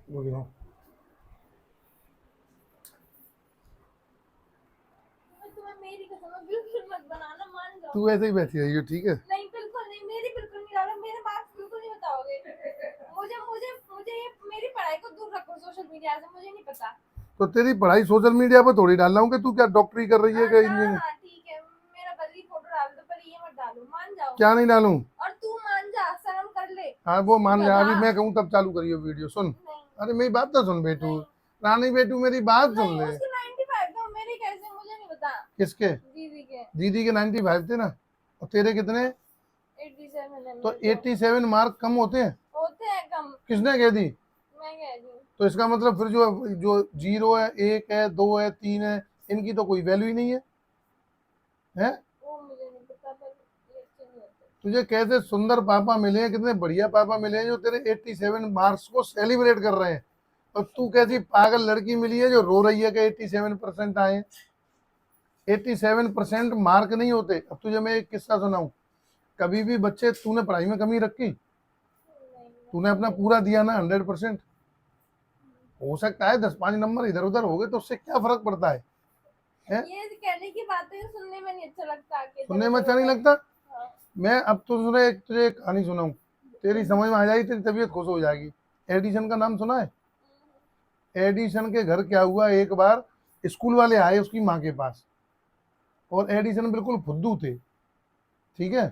बोलियो। तुम्हें मेरी कसम है, बिल्कुल मत बनाना, मान जाओ। तू ऐसे ही बैठी रही हो, ठीक है। नहीं बिल्कुल नहीं, मेरी बिल्कुल नहीं डालो, मेरे मार्क्स बिल्कुल नहीं बताओगे। मुझे मुझे मुझे ये मेरी पढ़ाई को दूर रखो सोशल मीडिया से, मुझे नहीं पता। तो तेरी पढ़ाई सोशल मीडिया पर थोड़ी डाल रहा हूँ कि तू क्या डॉक्टरी कर रही है क्या इंजीनियरिंग। हाँ ठीक है, मेरा बदली फोटो डाल दो, पर ये मत डालो, मान जाओ। क्या नहीं डालूं। और तू मान जा, शर्म कर ले। हाँ वो मान जा, अभी गधा। मैं कहूँ तब चालू करियो वीडियो। सुन, नहीं अरे मेरी बात तो सुन बेटू, नहीं रानी बेटू मेरी बात सुन नहीं, ले। उसके 95 दो, मेरे कैसे, मुझे नहीं पता। किसके? दीदी के दीदी के 95 थे ना, और तेरे कितने? 87 है तो मेरे को। 87 मार्क कम होते हैं? होते हैं कम। किसने कह दी? मैं कह रही हूँ। तो इसका मतलब फिर जो जो जीरो है, एक है, दो है, तीन है, इनकी तो कोई वैल्यू ही नहीं है, है? वो मुझे नहीं पता, पर ये अच्छे नहीं होते। तुझे कैसे सुंदर पापा मिले हैं, कितने बढ़िया पापा मिले हैं जो तेरे 87 मार्क्स को सेलिब्रेट कर रहे हैं, और तू कैसी पागल लड़की मिली है जो रो रही है कि 87% आए। 87% मार्क नहीं होते। अब तुझे मैं एक किस्सा सुनाऊं, कभी भी बच्चे तूने पढ़ाई में कमी रखी? तूने अपना पूरा दिया ना 100%। हो सकता है 10-5 नंबर इधर उधर हो गए, तो उससे क्या फर्क पड़ता है? ये कहने की बात है, सुनने में नहीं अच्छा लगता कि सुनने में अच्छा नहीं लगता। हाँ। मैं अब तो सुने, तुझे एक कहानी सुनाऊं, तेरी समझ में आ जाएगी, तेरी तबीयत खुश हो जाएगी। एडिशन का नाम सुना है? एडिशन के घर क्या हुआ, एक बार स्कूल वाले आए उसकी माँ के पास, और एडिशन बिल्कुल फुद्दू थे, ठीक है।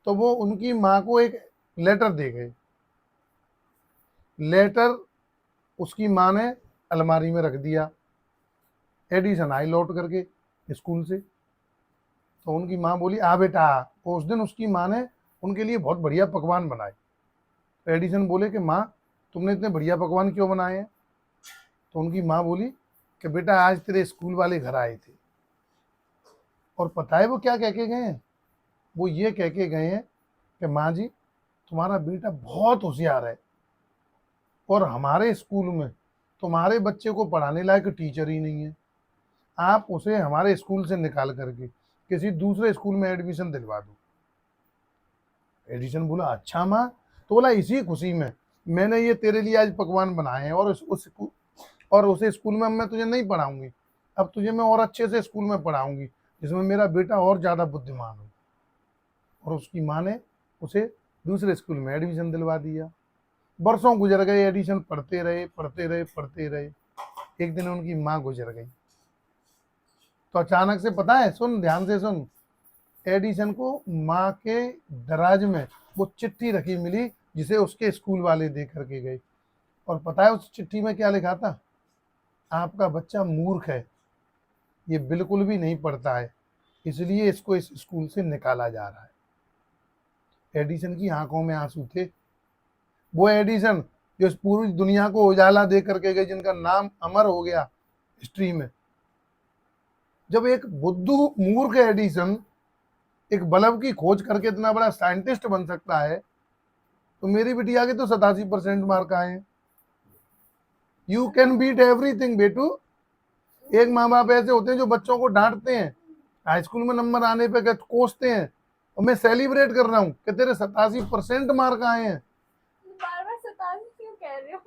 तो वो उनकी माँ को एक लेटर दे गए। लेटर उसकी माँ ने अलमारी में रख दिया। एडिशन आई लौट करके स्कूल से, तो उनकी माँ बोली आ बेटा आ। तो उस दिन उसकी माँ ने उनके लिए बहुत बढ़िया पकवान बनाए। तो एडिशन बोले कि माँ, तुमने इतने बढ़िया पकवान क्यों बनाए हैं? तो उनकी माँ बोली कि बेटा आज तेरे स्कूल वाले घर आए थे, और पता है वो क्या कह के गए हैं? वो ये कह के गए हैं कि माँ जी, तुम्हारा बेटा बहुत होशियार है, और हमारे स्कूल में तुम्हारे बच्चे को पढ़ाने लायक टीचर ही नहीं है, आप उसे हमारे स्कूल से निकाल करके किसी दूसरे स्कूल में एडमिशन दिलवा दो। एडिशन बोला अच्छा माँ। तो बोला इसी खुशी में मैंने ये तेरे लिए आज पकवान बनाए हैं, और और उस स्कूल में अब मैं तुझे नहीं पढ़ाऊंगी, अब तुझे मैं और अच्छे से स्कूल में पढ़ाऊंगी जिसमें मेरा बेटा और ज़्यादा बुद्धिमान हो। और उसकी माँ ने उसे दूसरे स्कूल में एडमिशन दिलवा दिया। बरसों गुजर गए, एडिशन पढ़ते रहे पढ़ते रहे पढ़ते रहे। एक दिन उनकी माँ गुजर गई, तो अचानक से पता है, सुन ध्यान से सुन, एडिशन को माँ के दराज में वो चिट्ठी रखी मिली जिसे उसके स्कूल वाले दे करके गए। और पता है उस चिट्ठी में क्या लिखा था? आपका बच्चा मूर्ख है, ये बिल्कुल भी नहीं पढ़ता है, इसलिए इसको इस स्कूल से निकाला जा रहा है। एडिशन की आंखों में आंसू थे। वो एडिशन जो इस पूरी दुनिया को उजाला दे करके गए, जिनका नाम अमर हो गया हिस्ट्री में, जब एक बुद्धू मूर्ख एडिशन एक बल्ब की खोज करके इतना बड़ा साइंटिस्ट बन सकता है, तो मेरी बिटिया के तो 87% मार्क आए हैं। यू कैन बीट एवरीथिंग बेटू। एक माँ बाप ऐसे होते हैं जो बच्चों को डांटते हैं, हाई स्कूल में नंबर आने पे कोसते हैं, और मैं सेलिब्रेट कर रहा हूँ कि तेरे 87% मार्क आए हैं। बार बार 87 क्यों कह रहे हो?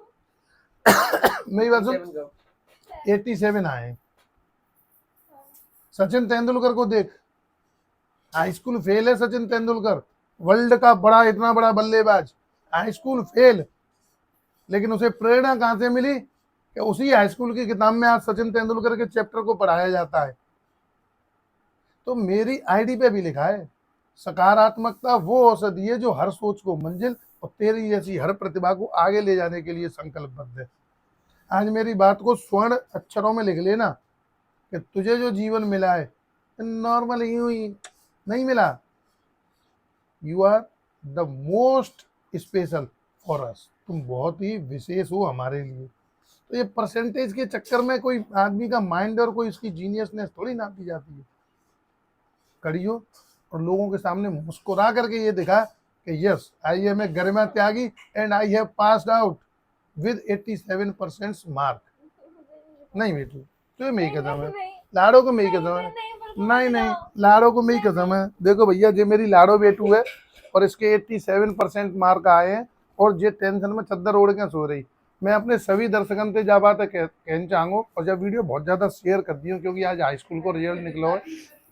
मेरी बात सुन, 87 आए हैं। सचिन तेंदुलकर को देख, हाई स्कूल फेल है सचिन तेंदुलकर, वर्ल्ड का बड़ा इतना बड़ा बल्लेबाज, हाई स्कूल फेल। लेकिन उसे प्रेरणा कहां से मिली कि उसी हाई स्कूल की किताब में आज सचिन तेंदुलकर के चैप्टर को पढ़ाया जाता है। तो मेरी आईडी पे भी लिखा है, सकारात्मकता वो औषधि है जो हर सोच को मंजिल और तेरी जैसी हर प्रतिभा को आगे ले जाने के लिए संकल्पबद्ध है। आज मेरी बात को स्वर्ण अक्षरों में लिख लेना कि तुझे जो जीवन मिला है नॉर्मल यूं ही नहीं मिला। You are the most special for us. तुम बहुत ही विशेष हो हमारे लिए। तो ये परसेंटेज के चक्कर में कोई आदमी का माइंड और कोई उसकी जीनियसनेस थोड़ी नापी जाती है। करियो और लोगों के सामने मुस्कुरा करके ये दिखा कि yes I am a Garima Tyagi and I have passed out with 87% mark. नहीं बेटू, तो मेरी कसम है, लाड़ो को मेरी कसम है। नहीं नहीं, लाड़ो को मेरी कसम है। देखो भैया, ये मेरी लाड़ो बेटू है और इसके 87% मार्क आए हैं, और ये टेंशन में चद्दर ओढ़ के सो रही। मैं अपने सभी दर्शकन से जा बात कहना चाहूंगा, और जब वीडियो बहुत ज्यादा शेयर कर दी हूँ क्योंकि आज हाई स्कूल को रिजल्ट निकला है।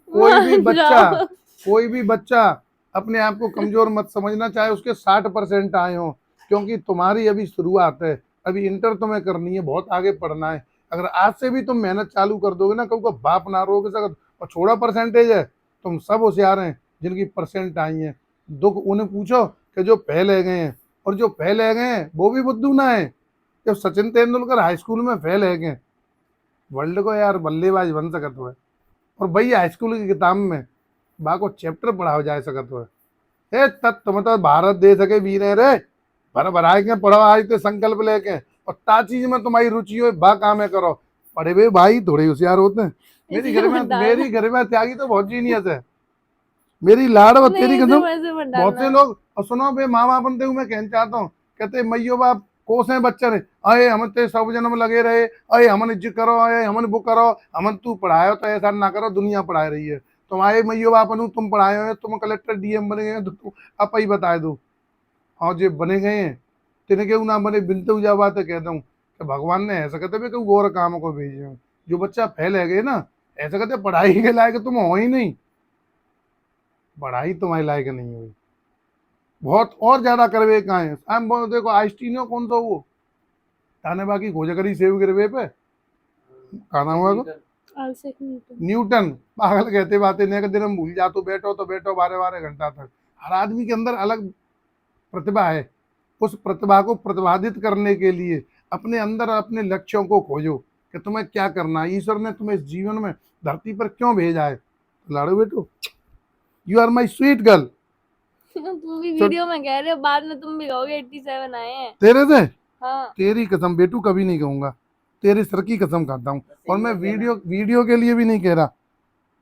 मान कोई भी बच्चा अपने आप को कमजोर मत समझना, चाहे उसके 60% आए हों, क्योंकि तुम्हारी अभी शुरुआत है, अभी इंटर तुम्हें करनी है, बहुत आगे पढ़ना है। अगर आज से भी तुम मेहनत चालू कर दोगे ना, कभी बाप ना रोगे सकत। और छोड़ा परसेंटेज है, तुम सब होशियार हैं जिनकी परसेंट आई है। दुख उन्हें पूछो कि जो फेल है गए हैं, और जो फेल है गए हैं वो भी बुद्धू ना है। जब सचिन तेंदुलकर हाई स्कूल में फेल है गए, वर्ल्ड को यार बल्लेबाज बन सकत हुए, और भाई हाई स्कूल की किताब में बा को चैप्टर पढ़ाओ जाए सकत हुए। ए तत्व मतलब भारत देश के वीर है रे, भर भराए के पढ़ो आज ते संकल्प लेके, और ता चीज में तुम्हारी रुचि हो बा काम है करो। पढ़े हुए भाई थोड़े होशियार होते हैं। मेरी घर में त्यागी तो बहुत जीनियस है, मेरी लाड़ और तेरी कसम। बहुत से लोग, और सुनो बे माँ बाप बनते हुए मैं कहना चाहता हूँ, कहते मैयो बाप कोस है बच्चा ने, अरे हम ते सब जन्म लगे रहे, अरे हमन इज्जत करो, अरे हमन वो करो, हमन तू पढ़ायो तो ऐसा ना करो, दुनिया पढ़ा रही है। तुम्हारे मैयो बाप नु तुम पढ़ाए हो, तुम कलेक्टर डीएम बने गए तो तुम आप ही बता दो। और जो बने गए हैं तेने क्यों ना बने, बिनते हुआ बात है कहता हूँ कि भगवान ने ऐसा कहते कोई और काम को भेजे हो। जो बच्चा फैल है गए ना, ऐसा कहते पढ़ाई के लायक तुम हो ही नहीं, पढ़ाई तुम्हारी लायक नहीं हुई, बहुत और ज्यादा करवे कहाँ है। हम देखो आइंस्टीन कौन तो वो ताने बाकी खोज करी सेव गिरवे पे, कहा नाम हुआ न्यूटन। पागल कहते बातें नहीं, दिन हम भूल जा तो बैठो 12-12 घंटा तक। हर आदमी के अंदर अलग प्रतिभा है, उस प्रतिभा को प्रतिपादित करने के लिए अपने अंदर अपने लक्ष्यों को खोजो कि तुम्हें क्या करना है, ईश्वर ने तुम्हें इस जीवन में धरती पर क्यों भेजा है। लाड़ो बेटो, you are my sweet girl. तुम भी वीडियो में कह रहे हो, बाद में तुम भी कहोगे 87 आए हैं तेरे से हाँ। तेरी कसम बेटू कभी नहीं कहूंगा, तेरे सर की कसम खाता हूँ, और मैं वीडियो के लिए भी नहीं कह रहा।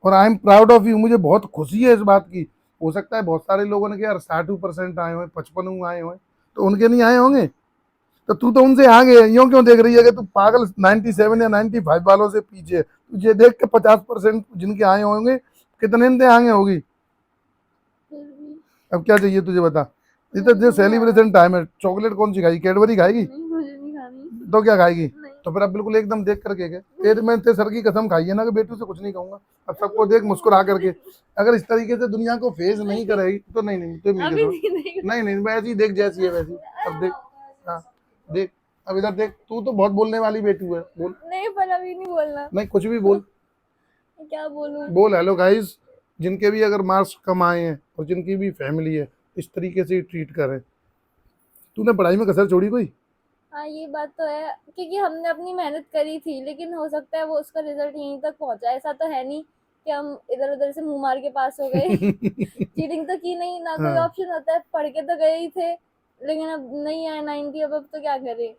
और I am proud of you, मुझे बहुत खुशी है इस बात की। हो सकता है बहुत सारे लोगों ने कहा यार 60% आए हुए, 55 आए हुए, तो उनके नहीं आए होंगे, तो तू तो उनसे आगे है, यूं क्यों देख रही है कि तू पागल 97 या 95 वालों से पीछे है। तुझे देख के 50% जिनके आए होंगे, कितने इनसे आगे होगी। अब क्या चाहिए तुझे बता, ये तो सेलिब्रेशन टाइम है। चॉकलेट कौन सी खाएगी, कैडबरी खाएगी? मुझे नहीं खानी। तो क्या खाएगी? नहीं। तो फिर अब बिल्कुल एकदम देख करके के तेरे में तेरे सर की कसम खाई है ना कि बेटू से कुछ नहीं कहूंगा। अब सबको देख मुस्कुरा करके, अगर इस तरीके से दुनिया को फेस नहीं करेगी तो नहीं तो अभी नहीं वैसी देख जैसी है वैसी। अब देख, हाँ देख, अब इधर देख, तू तो बहुत बोलने वाली बेटू है, बोल। नहीं पर अभी नहीं बोलना। नहीं कुछ भी बोल, क्या बोलूं? बोल हेलो गाइस, जिनके भी अगर मार्क्स कम आए हैं और जिनकी भी फैमिली है, इस तरीके से ट्रीट करें। तूने पढ़ाई में कसर छोड़ी कोई? हाँ ये बात तो है, क्योंकि हमने अपनी मेहनत करी थी, लेकिन हो सकता है वो उसका रिजल्ट यहीं तक पहुंचा। ऐसा तो है नहीं कि हम इधर उधर से मुंह मार के पास हो गए। चीटिंग तो की नहीं ना, कोई हाँ। ऑप्शन होता है, पढ़ के तो गए ही थे, लेकिन अब नहीं आया 90। अब तो क्या करें,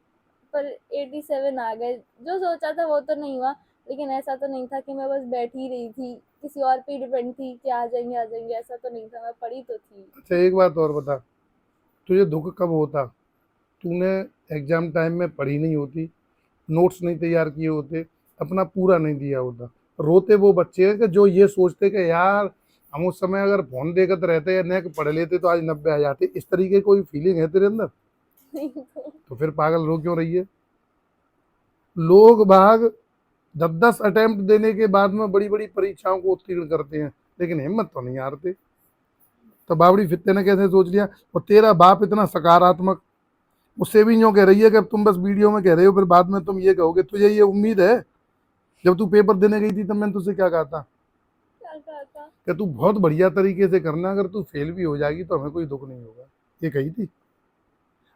पर 87 आ गए। जो सोचा था वो तो नहीं हुआ, लेकिन ऐसा तो नहीं था कि मैं बस बैठ ही रही थी, किसी और पे डिपेंड थी कि आ जाएंगे, ऐसा तो नहीं था, मैं पढ़ी तो थी। अच्छा एक बात और बता, तुझे दुख कब होता? तूने एग्जाम टाइम में पढ़ी नहीं होती, नोट्स नहीं तैयार किए होते, अपना पूरा नहीं दिया होता। रोते वो बच्चे हैं कि जो ये सोचते कि यार हम उस समय अगर फोन देखते रहते या नेक पढ़ लेते तो आज 90 आ जाते। इस तरीके की कोई फीलिंग है तेरे अंदर? तो फिर पागल रो क्यों रही है? लोग भाग 10-10 अटेम्प्ट देने के बाद में बड़ी बड़ी परीक्षाओं को उत्तीर्ण करते हैं, लेकिन हिम्मत तो नहीं हारते। तो बाबड़ी फित्ते ने कैसे सोच लिया? और तेरा बाप इतना सकारात्मक, उससे भी यूँ कह रही है कि अब तुम बस वीडियो में कह रहे हो, फिर बाद में तुम ये कहोगे। तुझे ये उम्मीद है? जब तू पेपर देने गई थी तब मैंने तुझसे क्या कहा था कि तू बहुत बढ़िया तरीके से करना, अगर तू फेल भी हो जाएगी तो हमें कोई दुख नहीं होगा, ये कही थी।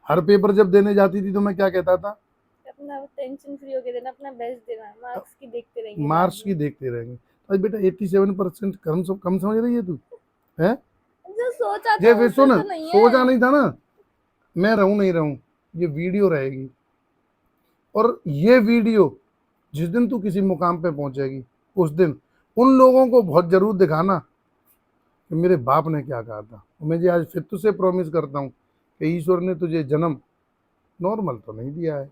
हर पेपर जब देने जाती थी तो मैं क्या कहता था? अपना टेंशन फ्री होके देना, अपना बेस्ट देना, मार्क्स की देखते रहेंगे, मार्क्स की देखते रहेंगे। तो बेटा 87% कम समझ रही है तू? है जो सोचा ये था फिर उससे सुन, तो नहीं सोचा है। नहीं था ना, मैं रहूं नहीं रहूं, ये वीडियो रहेगी। और ये वीडियो जिस दिन तू किसी मुकाम पे पहुंचेगी, उस दिन उन लोगों को बहुत जरूर दिखाना कि मेरे बाप ने क्या कहा था। मैं जी आज फिर तुझसे प्रॉमिस करता हूँ कि ईश्वर ने तुझे जन्म नॉर्मल तो नहीं दिया है।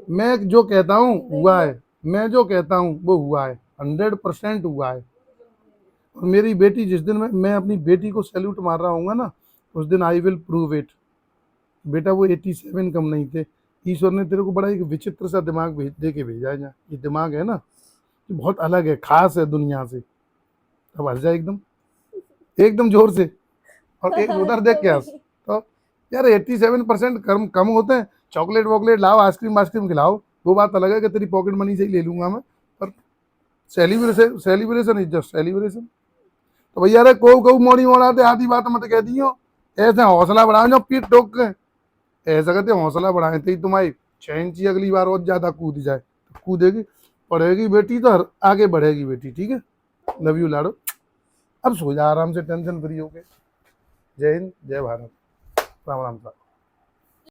मैं जो कहता हूँ हुआ है, मैं जो कहता हूँ वो हुआ है, 100% हुआ है। और मेरी बेटी जिस दिन मैं अपनी बेटी को सैल्यूट मार रहा हूँ ना, उस दिन आई विल प्रूव इट। बेटा वो 87 कम नहीं थे। ईश्वर ने तेरे को बड़ा एक विचित्र सा दिमाग दे के भेजा है। ये दिमाग है ना, ये बहुत अलग है, खास है दुनिया से। अब हंस जा एकदम, एकदम जोर से। और एक उधर देख के हंस। तो यार 87% कम होते हैं। चॉकलेट वॉकलेट लाओ, आइसक्रीम वाइसक्रीम खिलाओ, वो बात अलग है कि तेरी पॉकेट मनी से ही ले लूंगा मैं, पर celebration celebration is just celebration. तो भैया रे को मोड़ी मोड़ाते आधी बात मत कह दियो। ऐसे हौसला बढ़ाओ जो पीठ ठोक के, ऐसा कहते हौसला बढ़ाए थे तुम्हारी 6 इंची अगली बार और ज्यादा कूद जाए तो कूदेगी, पढ़ेगी बेटी तो आगे बढ़ेगी बेटी। ठीक है, लव यू लाडो। अब सो जा आराम से, टेंशन फ्री होके। जय हिंद, जय भारत, राम राम साहब।